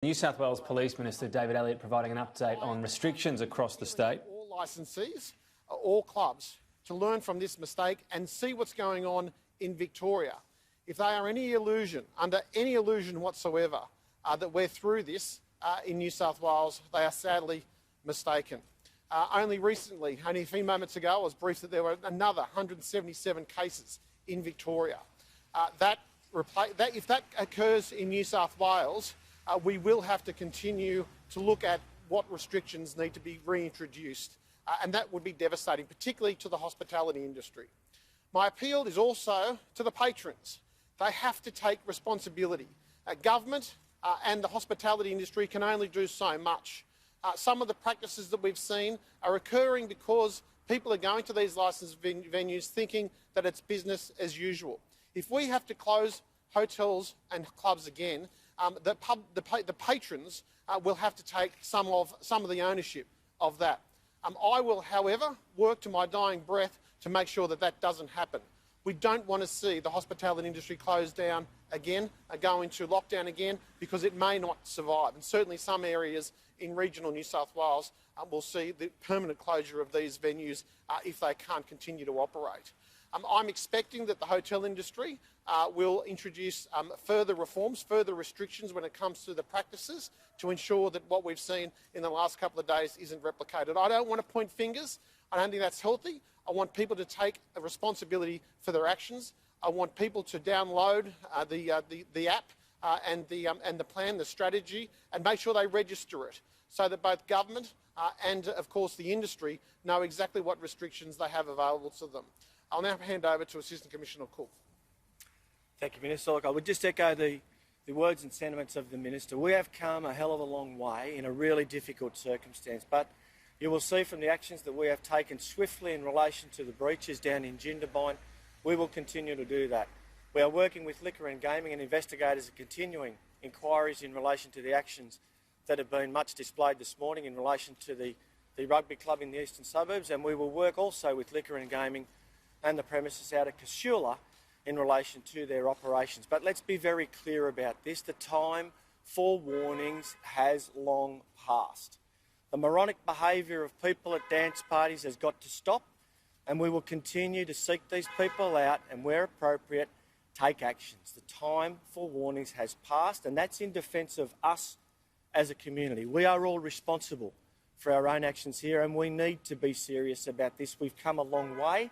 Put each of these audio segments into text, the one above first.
New South Wales Police Minister David Elliott providing an update on restrictions across the state. All licensees, all clubs, to learn from this mistake and see what's going on in Victoria. If they are under any illusion whatsoever that we're through this in New South Wales, they are sadly mistaken. Only recently, only a few moments ago, I was briefed that there were another 177 cases in Victoria. If that occurs in New South Wales, we will have to continue to look at what restrictions need to be reintroduced, and that would be devastating, particularly to the hospitality industry. My appeal is also to the patrons. They have to take responsibility. Government and the hospitality industry can only do so much. Some of the practices that we've seen are occurring because people are going to these licensed venues thinking that it's business as usual. If we have to close hotels and clubs again, the patrons will have to take some of the ownership of that. I will, however, work to my dying breath to make sure that that doesn't happen. We don't want to see the hospitality industry close down again, go into lockdown again, because it may not survive. And certainly some areas in regional New South Wales will see the permanent closure of these venues if they can't continue to operate. I'm expecting that the hotel industry will introduce further reforms, further restrictions when it comes to the practices to ensure that what we've seen in the last couple of days isn't replicated. I don't want to point fingers. I don't think that's healthy. I want people to take a responsibility for their actions. I want people to download the app and the plan, the strategy, and make sure they register it so that both government and, of course, the industry know exactly what restrictions they have available to them. I'll now hand over to Assistant Commissioner Cook. Thank you, Minister. Look, I would just echo the words and sentiments of the Minister. We have come a hell of a long way in a really difficult circumstance, but you will see from the actions that we have taken swiftly in relation to the breaches down in Jindabyne, we will continue to do that. We are working with liquor and gaming, and investigators are continuing inquiries in relation to the actions that have been much displayed this morning in relation to the rugby club in the eastern suburbs, and we will work also with liquor and gaming and the premises out at Casula in relation to their operations. But let's be very clear about this. The time for warnings has long passed. The moronic behaviour of people at dance parties has got to stop, and we will continue to seek these people out and, where appropriate, take actions. The time for warnings has passed, and that's in defence of us as a community. We are all responsible for our own actions here, and we need to be serious about this. We've come a long way.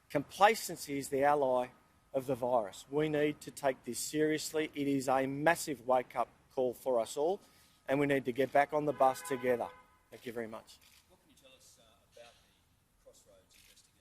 Complacency is the ally of the virus. We need to take this seriously. It is a massive wake-up call for us all, and we need to get back on the bus together. Thank you very much. What can you tell us about the Crossroads investigation?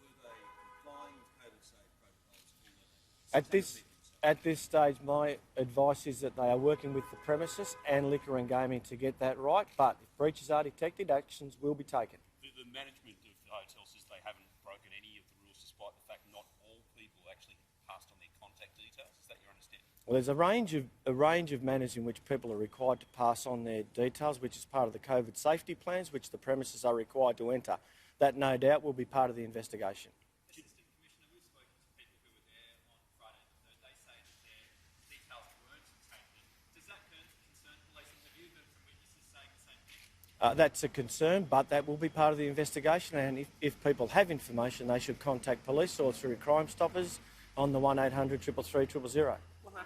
Were they complying with COVID-safe protocols? At this stage, my advice is that they are working with the premises and liquor and gaming to get that right, but if breaches are detected, actions will be taken. The management of the hotel says they haven't broken any of the rules, despite the fact not all people actually passed on their contact details. Is that your understanding? Well, there's a range of manners in which people are required to pass on their details, which is part of the COVID safety plans, which the premises are required to enter. That, no doubt, will be part of the investigation. Assistant Commissioner, we've spoken to people who were there on Friday and Thursday saying that their details weren't taken. Does that concern police? And have you heard from witnesses saying the same thing? That's a concern, but that will be part of the investigation, and if people have information, they should contact police or through Crime Stoppers on the 1800 333 000.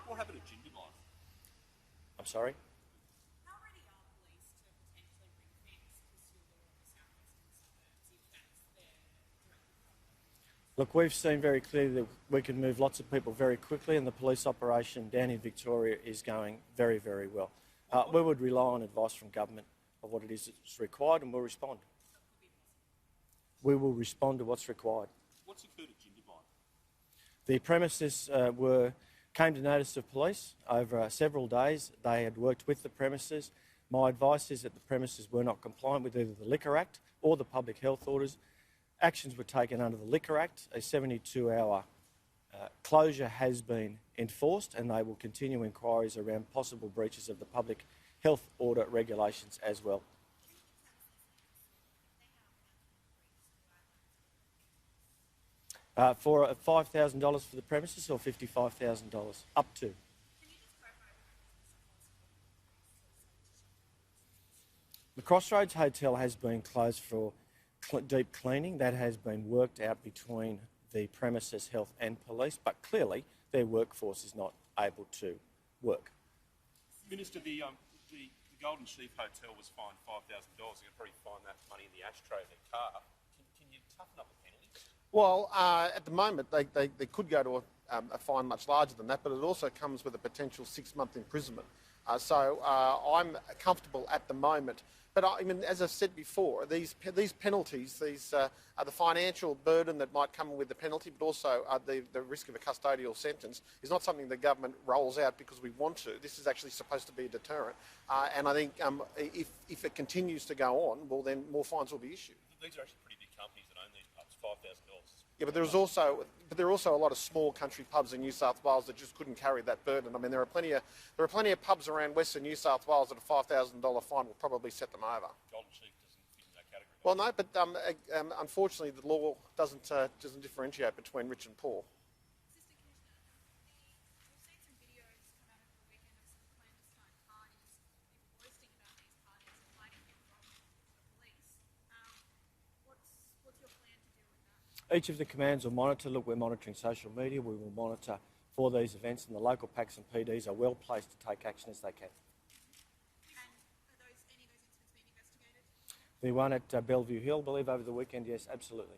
What happened at Jindabyne? I'm sorry? How ready are police to potentially ring-fence Casula or the southwestern suburbs if that's their direct? Look, we've seen very clearly that we can move lots of people very quickly, and the police operation down in Victoria is going very, very well. We would rely on advice from government of what it is that's required, and we'll respond. We will respond to what's required. What's occurred at Jindabyne? The premises came to notice of police over several days. They had worked with the premises. My advice is that the premises were not compliant with either the Liquor Act or the public health orders. Actions were taken under the Liquor Act. A 72-hour closure has been enforced, and they will continue inquiries around possible breaches of the public health order regulations as well. For $5,000 for the premises or $55,000, up to. Can you just clarify what is responsible for The Crossroads Hotel has been closed for deep cleaning. That has been worked out between the premises health and police, but clearly their workforce is not able to work. Minister, the Golden Sheep Hotel was fined $5,000. You can probably find that money in the ashtray of their car. Can you toughen up the penalties? Well, at the moment, they could go to a fine much larger than that, but it also comes with a potential 6-month imprisonment. So I'm comfortable at the moment. But I mean, as I've said before, these penalties, are the financial burden that might come with the penalty, but also the risk of a custodial sentence is not something the government rolls out because we want to. This is actually supposed to be a deterrent. And I think if it continues to go on, well, then more fines will be issued. These are actually pretty big companies that own these pubs, $5,000. Yeah, but there are also a lot of small country pubs in New South Wales that just couldn't carry that burden. I mean, there are plenty of pubs around Western New South Wales that a $5,000 fine will probably set them over. Golden Sheep doesn't fit in that category. Well, no, but unfortunately, the law doesn't differentiate between rich and poor. Assistant Commissioner, we've seen some videos come out over the weekend of some clandestine parties, people boasting about these parties and hiding them from the police. What's your plan to deal with that? Each of the commands will monitor. Look, we're monitoring social media. We will monitor for these events, and the local PACs and PDs are well placed to take action as they can. And are any of those incidents being investigated? The one at Bellevue Hill, I believe, over the weekend, yes, absolutely.